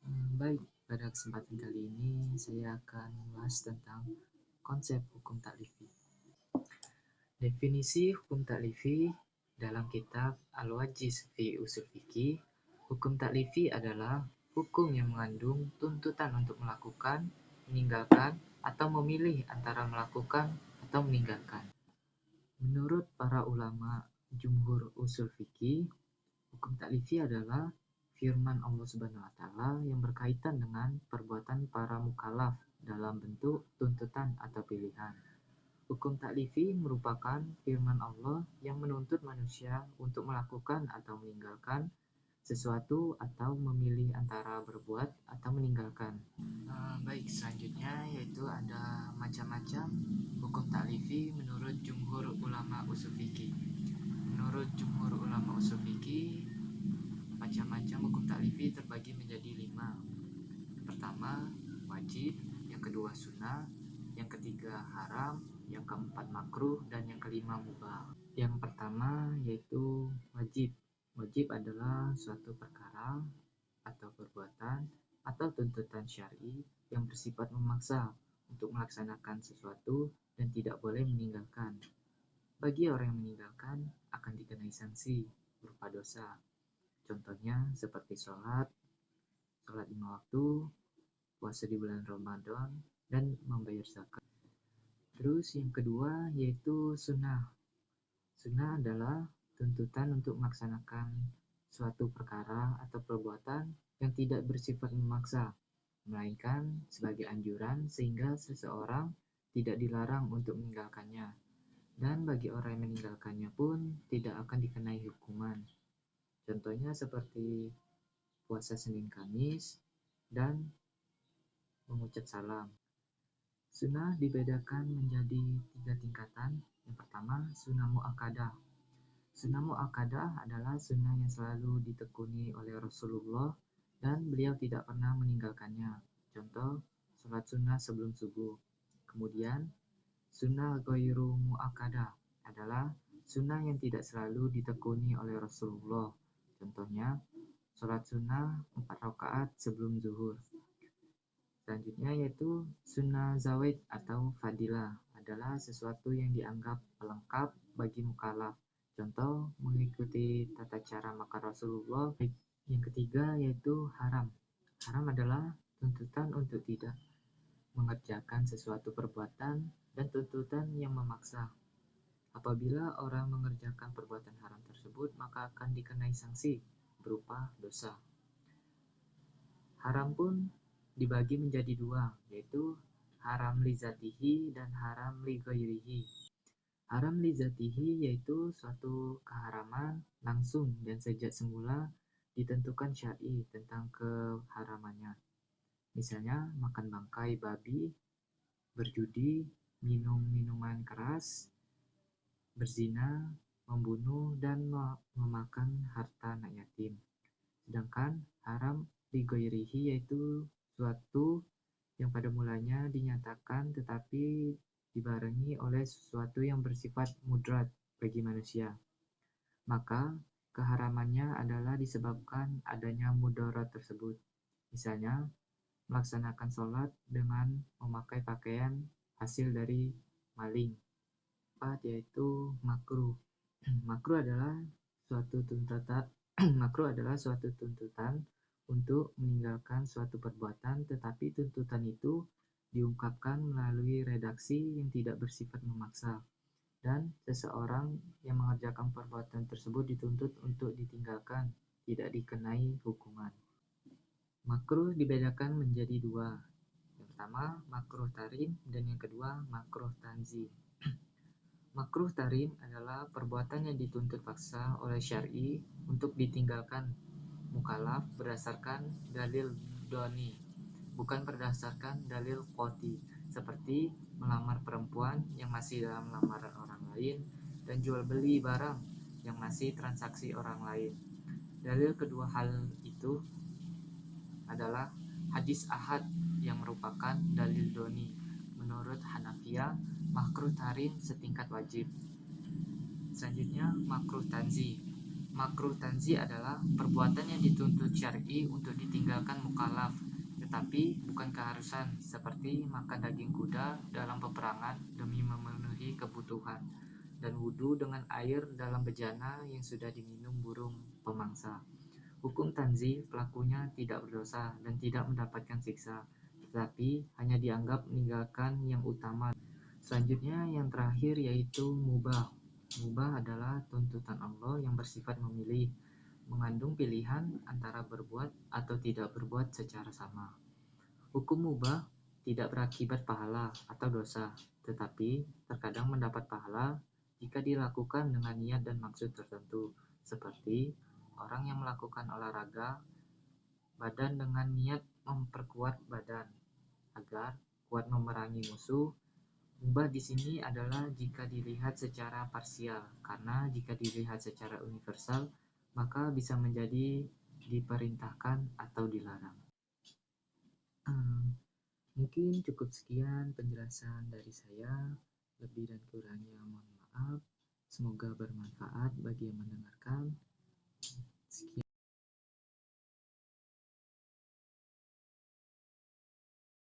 Baik, pada kesempatan kali ini saya akan membahas tentang konsep hukum taklifi. Definisi hukum taklifi dalam kitab Al-Wajiz fi Ushul Fiqih, hukum taklifi adalah hukum yang mengandung tuntutan untuk melakukan, meninggalkan, atau memilih antara melakukan atau meninggalkan. Menurut para ulama jumhur usul fikih, hukum taklifi adalah firman Allah Subhanahu wa taala yang berkaitan dengan perbuatan para mukallaf dalam bentuk tuntutan atau pilihan. Hukum taklifi merupakan firman Allah yang menuntut manusia untuk melakukan atau meninggalkan sesuatu atau memilih antara berbuat atau meninggalkan. Baik, selanjutnya yaitu ada macam-macam hukum taklifi menurut jumhur ulama usul fikih. Menurut jumhur ulama usul fikih, macam-macam hukum taklifi terbagi menjadi 5. Yang pertama, wajib. Yang kedua, sunnah. Yang ketiga, haram. Yang keempat, makruh. Dan yang kelima, mubah. Yang pertama yaitu wajib. Wajib adalah suatu perkara atau perbuatan atau tuntutan syar'i yang bersifat memaksa untuk melaksanakan sesuatu dan tidak boleh meninggalkan. Bagi orang yang meninggalkan akan dikenai sanksi berupa dosa. Contohnya seperti sholat 5 waktu, puasa di bulan Ramadan, dan membayar zakat. Terus yang kedua yaitu sunnah. Sunnah adalah tuntutan untuk melaksanakan suatu perkara atau perbuatan yang tidak bersifat memaksa, melainkan sebagai anjuran sehingga seseorang tidak dilarang untuk meninggalkannya. Dan bagi orang yang meninggalkannya pun tidak akan dikenai hukuman. Contohnya seperti puasa Senin Kamis dan mengucap salam. Sunnah dibedakan menjadi 3 tingkatan. Yang pertama, sunnah mu'akkadah. Sunnah mu'akkadah adalah sunnah yang selalu ditekuni oleh Rasulullah dan beliau tidak pernah meninggalkannya. Contoh, sholat sunnah sebelum subuh. Kemudian, sunnah ghairu mu'akkadah adalah sunnah yang tidak selalu ditekuni oleh Rasulullah. Contohnya, sholat sunnah 4 rakaat sebelum zuhur. Selanjutnya yaitu sunnah zawaid atau fadilah adalah sesuatu yang dianggap pelengkap bagi mukallaf. Contoh, mengikuti tata cara makan Rasulullah. Yang ketiga yaitu haram. Haram adalah tuntutan untuk tidak mengerjakan sesuatu perbuatan dan tuntutan yang memaksa. Apabila orang mengerjakan perbuatan haram tersebut, maka akan dikenai sanksi berupa dosa. Haram pun dibagi menjadi 2, yaitu haram li zatihi dan haram li ghairihi. Haram li zatihi yaitu suatu keharaman langsung dan sejak semula ditentukan syar'i tentang keharamannya. Misalnya makan bangkai babi, berjudi, minum minuman keras, berzina, membunuh, dan memakan harta anak yatim. Sedangkan haram li ghairihi yaitu suatu yang pada mulanya dinyatakan tetapi dibarengi oleh sesuatu yang bersifat mudarat bagi manusia. Maka keharamannya adalah disebabkan adanya mudarat tersebut. Misalnya, melaksanakan sholat dengan memakai pakaian hasil dari maling. Yaitu makruh. Makruh adalah suatu tuntutan untuk meninggalkan suatu perbuatan, tetapi tuntutan itu diungkapkan melalui redaksi yang tidak bersifat memaksa, dan seseorang yang mengerjakan perbuatan tersebut dituntut untuk ditinggalkan, tidak dikenai hukuman. Makruh dibedakan menjadi 2. Yang pertama, makruh tahrim, dan yang kedua, makruh tanzih. Makruh tahrim adalah perbuatan yang dituntut paksa oleh syar'i untuk ditinggalkan mukallaf berdasarkan dalil doni, bukan berdasarkan dalil qati, seperti melamar perempuan yang masih dalam lamaran orang lain dan jual beli barang yang masih transaksi orang lain. Dalil kedua hal itu adalah hadis ahad yang merupakan dalil doni. Menurut Hanafiyah, makruh tahrim setingkat wajib. Selanjutnya, makruh tanzih. Makruh tanzih adalah perbuatan yang dituntut syar'i untuk ditinggalkan mukallaf, tetapi bukan keharusan, seperti makan daging kuda dalam peperangan demi memenuhi kebutuhan, dan wudhu dengan air dalam bejana yang sudah diminum burung pemangsa. Hukum tanzih, pelakunya tidak berdosa dan tidak mendapatkan siksa, tetapi hanya dianggap meninggalkan yang utama. Selanjutnya yang terakhir yaitu mubah. Mubah adalah tuntutan Allah yang bersifat memilih, mengandung pilihan antara berbuat atau tidak berbuat secara sama. Hukum mubah tidak berakibat pahala atau dosa, tetapi terkadang mendapat pahala jika dilakukan dengan niat dan maksud tertentu, seperti orang yang melakukan olahraga badan dengan niat memperkuat badan agar kuat memerangi musuh. Mubah di sini adalah jika dilihat secara parsial, karena jika dilihat secara universal, maka bisa menjadi diperintahkan atau dilarang. Mungkin cukup sekian penjelasan dari saya. Lebih dan kurangnya mohon maaf. Semoga bermanfaat bagi yang mendengarkan.